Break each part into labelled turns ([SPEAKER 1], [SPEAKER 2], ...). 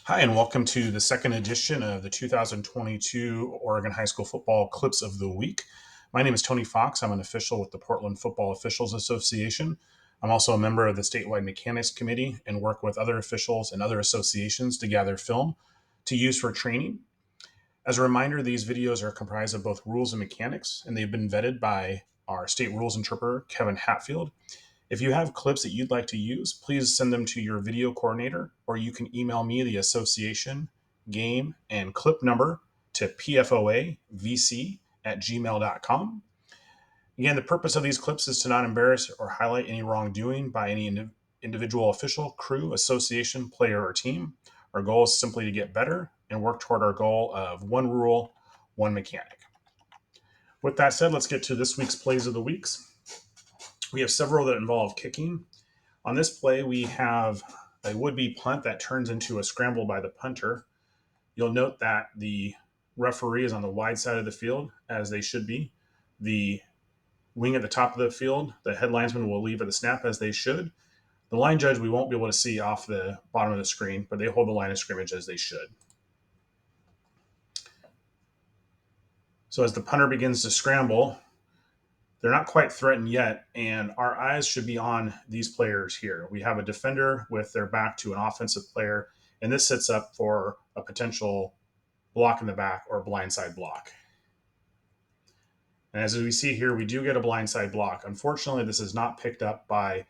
[SPEAKER 1] Hi, and welcome to the second edition of the 2022 Oregon High School Football Clips of the Week. My name is Tony Fox. I'm an official with the Portland Football Officials Association. I'm also a member of the statewide mechanics committee and work with other officials and other associations to gather film to use for training. As a reminder, these videos are comprised of both rules and mechanics, and they've been vetted by our state rules interpreter, Kevin Hatfield. If you have clips that you'd like to use, please send them to your video coordinator, or you can email me the association, game, and clip number to pfoavc@gmail.com. Again, the purpose of these clips is to not embarrass or highlight any wrongdoing by any individual official, crew, association, player, or team. Our goal is simply to get better and work toward our goal of one rule, one mechanic. With that said, let's get to this week's plays of the weeks. We have several that involve kicking. On this play, we have a would-be punt that turns into a scramble by the punter. You'll note that the referee is on the wide side of the field, as they should be. The wing at the top of the field, the head linesman will leave at the snap, as they should. The line judge, we won't be able to see off the bottom of the screen, but they hold the line of scrimmage as they should. So as the punter begins to scramble, they're not quite threatened yet, and our eyes should be on these players here. We have a defender with their back to an offensive player, and this sets up for a potential block in the back or blindside block. And as we see here, we do get a blindside block. Unfortunately, this is not picked up by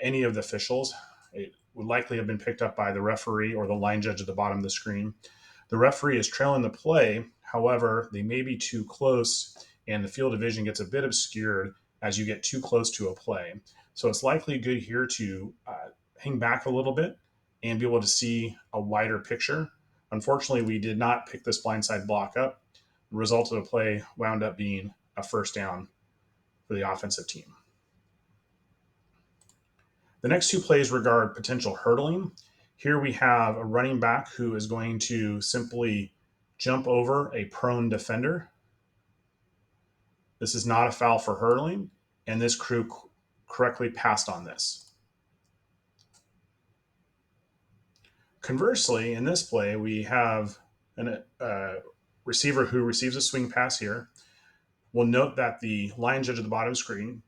[SPEAKER 1] any of the officials. It would likely have been picked up by the referee or the line judge at the bottom of the screen. The referee is trailing the play. However, they may be too close, and the field of vision gets a bit obscured as you get too close to a play. So it's likely good here to hang back a little bit and be able to see a wider picture. Unfortunately, we did not pick this blindside block up. The result of the play wound up being a first down for the offensive team. The next two plays regard potential hurdling. Here we have a running back who is going to simply jump over a prone defender. This is not a foul for hurdling, and this crew correctly passed on this. Conversely, in this play, we have a receiver who receives a swing pass here. We'll note that the line judge at the bottom screen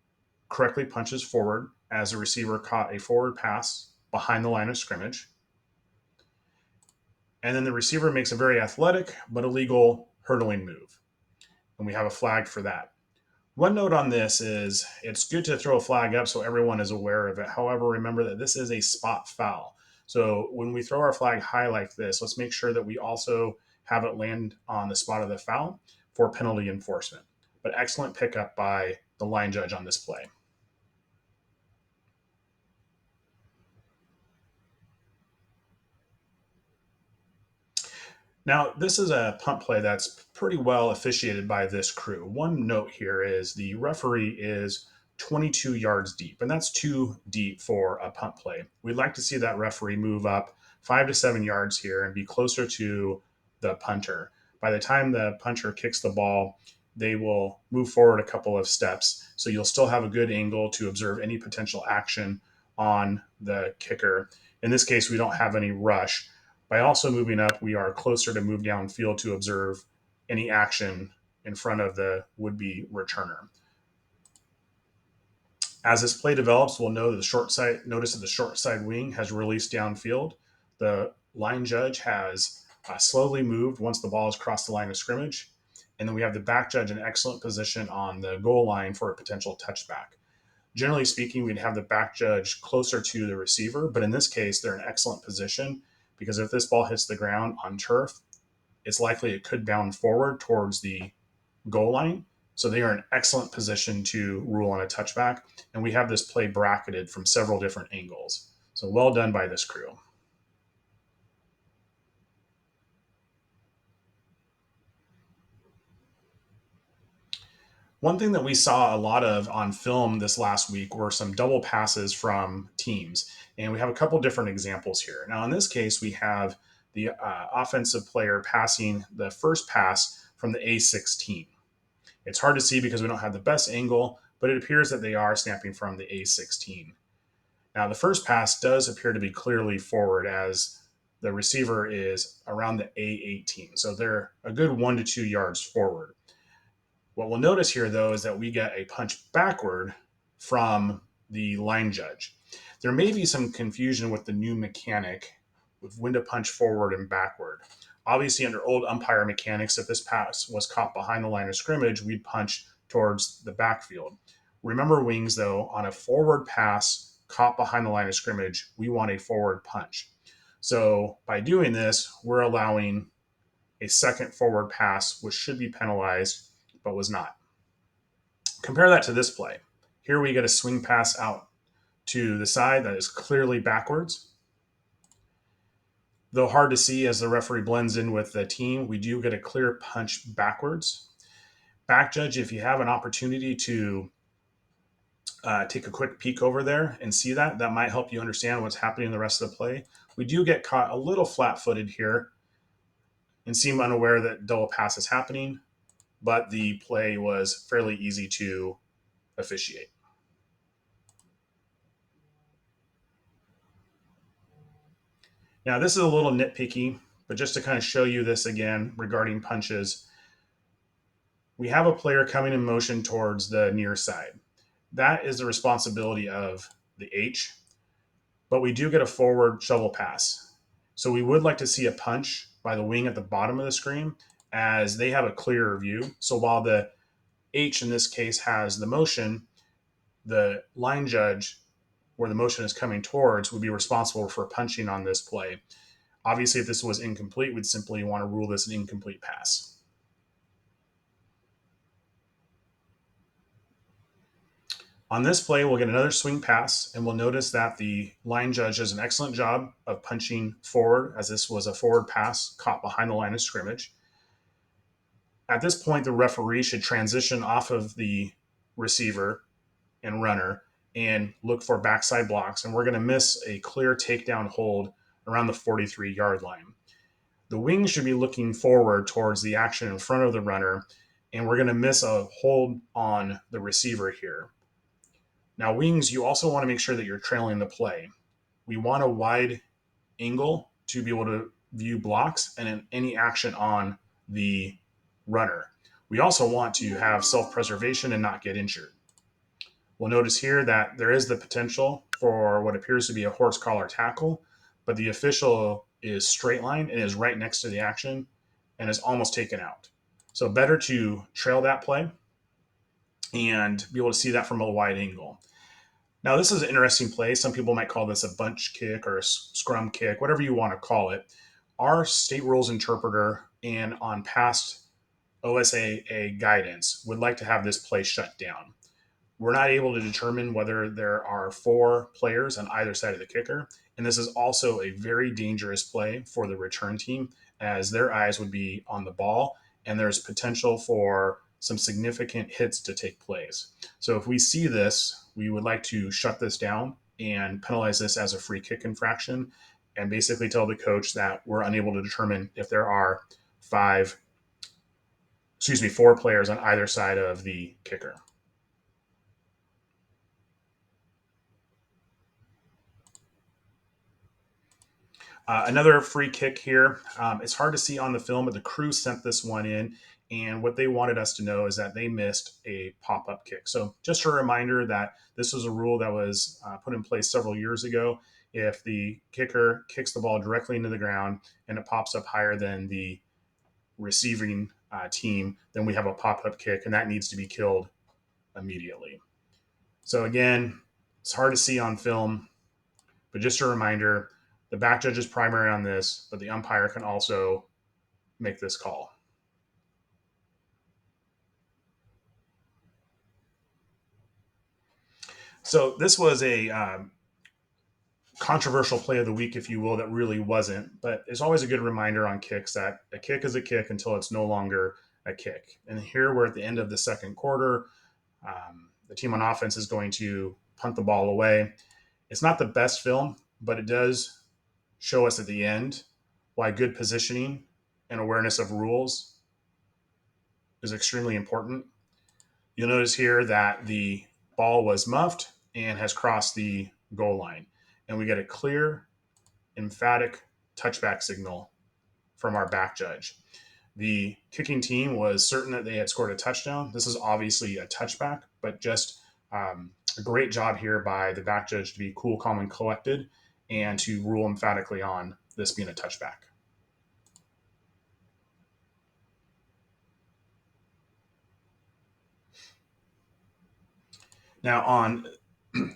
[SPEAKER 1] correctly punches forward as the receiver caught a forward pass behind the line of scrimmage. And then the receiver makes a very athletic but illegal hurdling move. And we have a flag for that. One note on this is it's good to throw a flag up so everyone is aware of it. However, remember that this is a spot foul. So when we throw our flag high like this, let's make sure that we also have it land on the spot of the foul for penalty enforcement. But excellent pickup by the line judge on this play. Now, this is a punt play that's pretty well officiated by this crew. One note here is the referee is 22 yards deep, and that's too deep for a punt play. We'd like to see that referee move up 5 to 7 yards here and be closer to the punter. By the time the punter kicks the ball, they will move forward a couple of steps, so you'll still have a good angle to observe any potential action on the kicker. In this case, we don't have any rush. By also moving up, we are closer to move downfield to observe any action in front of the would-be returner. As this play develops, we'll know that notice that the short side wing has released downfield. The line judge has slowly moved once the ball has crossed the line of scrimmage. And then we have the back judge in excellent position on the goal line for a potential touchback. Generally speaking, we'd have the back judge closer to the receiver, but in this case, they're in excellent position because if this ball hits the ground on turf, it's likely it could bound forward towards the goal line. So they are in excellent position to rule on a touchback. And we have this play bracketed from several different angles. So well done by this crew. One thing that we saw a lot of on film this last week were some double passes from teams. And we have a couple different examples here. Now, in this case, we have the offensive player passing the first pass from the A16. It's hard to see because we don't have the best angle, but it appears that they are snapping from the A16. Now, the first pass does appear to be clearly forward as the receiver is around the A18. So they're a good 1 to 2 yards forward. What we'll notice here, though, is that we get a punch backward from the line judge. There may be some confusion with the new mechanic with when to punch forward and backward. Obviously, under old umpire mechanics, if this pass was caught behind the line of scrimmage, we'd punch towards the backfield. Remember, Wings, though, on a forward pass caught behind the line of scrimmage, we want a forward punch. So by doing this, we're allowing a second forward pass, which should be penalized, but was not. Compare that to this play. Here we get a swing pass out to the side that is clearly backwards. Though hard to see as the referee blends in with the team, we do get a clear punch backwards. Back judge, if you have an opportunity to take a quick peek over there and see that, that might help you understand what's happening in the rest of the play. We do get caught a little flat-footed here and seem unaware that double pass is happening, but the play was fairly easy to officiate. Now, this is a little nitpicky, but just to kind of show you this again regarding punches, we have a player coming in motion towards the near side. That is the responsibility of the H, but we do get a forward shovel pass. So we would like to see a punch by the wing at the bottom of the screen as they have a clearer view. So while the H in this case has the motion, the line judge, where the motion is coming towards, would be responsible for punching on this play. Obviously, if this was incomplete, we'd simply want to rule this an incomplete pass. On this play, we'll get another swing pass, and we'll notice that the line judge does an excellent job of punching forward, as this was a forward pass caught behind the line of scrimmage. At this point, the referee should transition off of the receiver and runner and look for backside blocks, and we're going to miss a clear takedown hold around the 43-yard line. The wing should be looking forward towards the action in front of the runner, and we're going to miss a hold on the receiver here. Now, wings, you also want to make sure that you're trailing the play. We want a wide angle to be able to view blocks and any action on the runner. We also want to have self-preservation and not get injured. We'll notice here that there is the potential for what appears to be a horse collar tackle, but the official is straight line and is right next to the action and is almost taken out. So better to trail that play and be able to see that from a wide angle. Now, this is an interesting play. Some people might call this a bunch kick or a scrum kick, whatever you want to call it. Our state rules interpreter and on past OSAA guidance would like to have this play shut down. We're not able to determine whether there are 4 players on either side of the kicker. And this is also a very dangerous play for the return team, as their eyes would be on the ball and there's potential for some significant hits to take place. So if we see this, we would like to shut this down and penalize this as a free kick infraction and basically tell the coach that we're unable to determine if there are 4 players on either side of the kicker. Another free kick here. It's hard to see on the film, but the crew sent this one in. And what they wanted us to know is that they missed a pop-up kick. So just a reminder that this was a rule that was put in place several years ago. If the kicker kicks the ball directly into the ground and it pops up higher than the receiving team, then we have a pop-up kick, and that needs to be killed immediately. So again, it's hard to see on film, but just a reminder, the back judge is primary on this, but the umpire can also make this call. So this was a controversial play of the week, if you will, that really wasn't. But it's always a good reminder on kicks that a kick is a kick until it's no longer a kick. And here we're at the end of the second quarter. The team on offense is going to punt the ball away. It's not the best film, but it does show us at the end why good positioning and awareness of rules is extremely important. You'll notice here that the ball was muffed and has crossed the goal line. And we get a clear, emphatic touchback signal from our back judge. The kicking team was certain that they had scored a touchdown. This is obviously a touchback, but just a great job here by the back judge to be cool, calm, and collected and to rule emphatically on this being a touchback. Now, on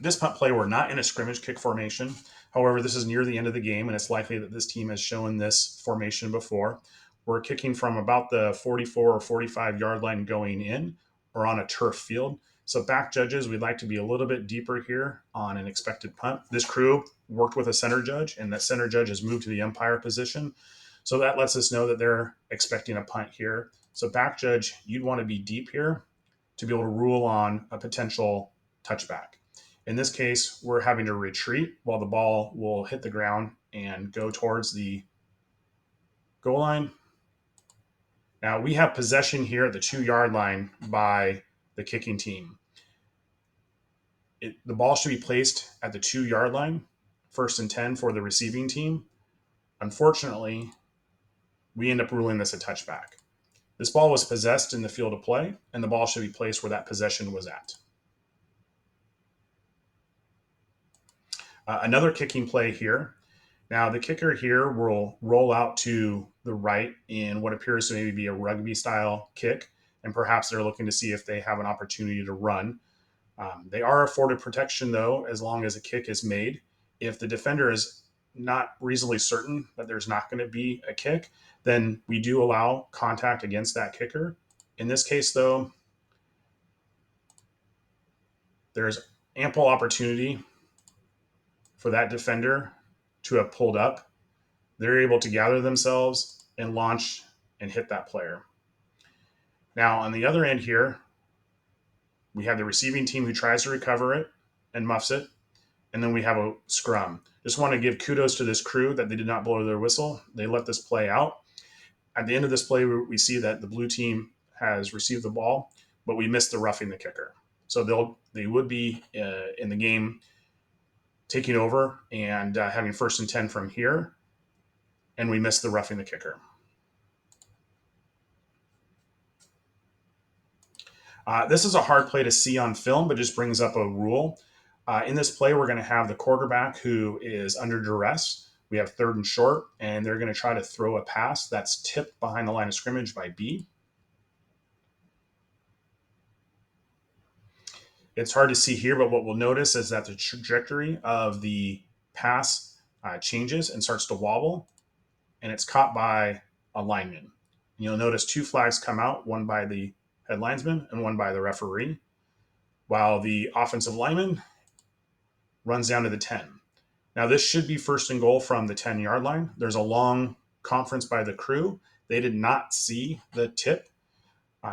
[SPEAKER 1] this punt play, we're not in a scrimmage kick formation. However, this is near the end of the game, and it's likely that this team has shown this formation before. We're kicking from about the 44 or 45-yard line going in or on a turf field. So back judges, we'd like to be a little bit deeper here on an expected punt. This crew worked with a center judge, and that center judge has moved to the umpire position. So that lets us know that they're expecting a punt here. So back judge, you'd want to be deep here to be able to rule on a potential touchback. In this case, we're having to retreat while the ball will hit the ground and go towards the goal line. Now, we have possession here at the 2-yard line by the kicking team. The ball should be placed at the 2-yard line, 1st and 10 for the receiving team. Unfortunately, we end up ruling this a touchback. This ball was possessed in the field of play, and the ball should be placed where that possession was at. Another kicking play here. Now, the kicker here will roll out to the right in what appears to maybe be a rugby-style kick, and perhaps they're looking to see if they have an opportunity to run. They are afforded protection, though, as long as a kick is made. If the defender is not reasonably certain that there's not going to be a kick, then we do allow contact against that kicker. In this case, though, there's ample opportunity for that defender to have pulled up. They're able to gather themselves and launch and hit that player. Now, on the other end here, we have the receiving team who tries to recover it and muffs it, and then we have a scrum. Just want to give kudos to this crew that they did not blow their whistle. They let this play out. At the end of this play, we see that the blue team has received the ball, but we missed the roughing the kicker. So they would be in the game taking over and having 1st and 10 from here, and we missed the roughing the kicker. This is a hard play to see on film, but just brings up a rule. In this play, we're going to have the quarterback who is under duress. We have 3rd and short, and they're going to try to throw a pass that's tipped behind the line of scrimmage by B. It's hard to see here, but what we'll notice is that the trajectory of the pass changes and starts to wobble, and it's caught by a lineman. You'll notice 2 flags come out, one by the head linesman and one by the referee, while the offensive lineman runs down to the 10. Now, this should be 1st and goal from the 10-yard line. There's a long conference by the crew. They did not see the tip.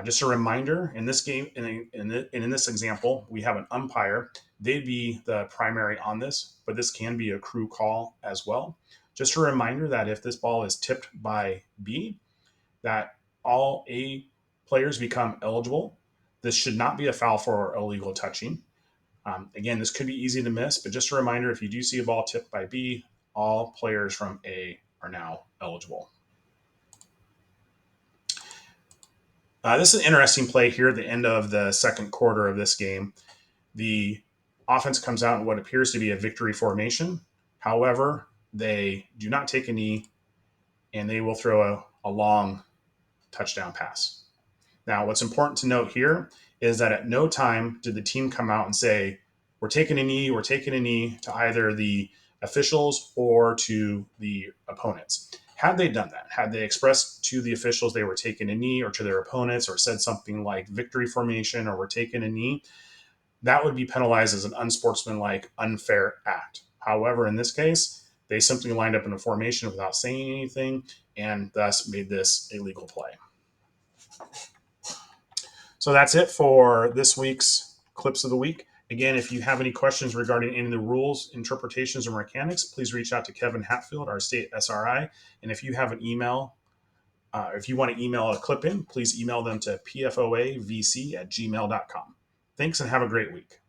[SPEAKER 1] Just a reminder, in this game, in this example, we have an umpire. They'd be the primary on this, but this can be a crew call as well. Just a reminder that if this ball is tipped by B, that all A players become eligible. This should not be a foul for illegal touching. Again, this could be easy to miss, but just a reminder, if you do see a ball tipped by B, all players from A are now eligible. This is an interesting play here at the end of the 2nd quarter of this game. The offense comes out in what appears to be a victory formation. However, they do not take a knee, and they will throw a long touchdown pass. Now, what's important to note here is that at no time did the team come out and say, we're taking a knee to either the officials or to the opponents. Had they done that, had they expressed to the officials they were taking a knee, or to their opponents, or said something like victory formation or we're taking a knee, that would be penalized as an unsportsmanlike, unfair act. However, in this case, they simply lined up in a formation without saying anything, and thus made this a legal play. So that's it for this week's Clips of the Week. Again, if you have any questions regarding any of the rules, interpretations, or mechanics, please reach out to Kevin Hatfield, our state SRI. And if you have an email, if you want to email a clip in, please email them to pfoavc@gmail.com. Thanks and have a great week.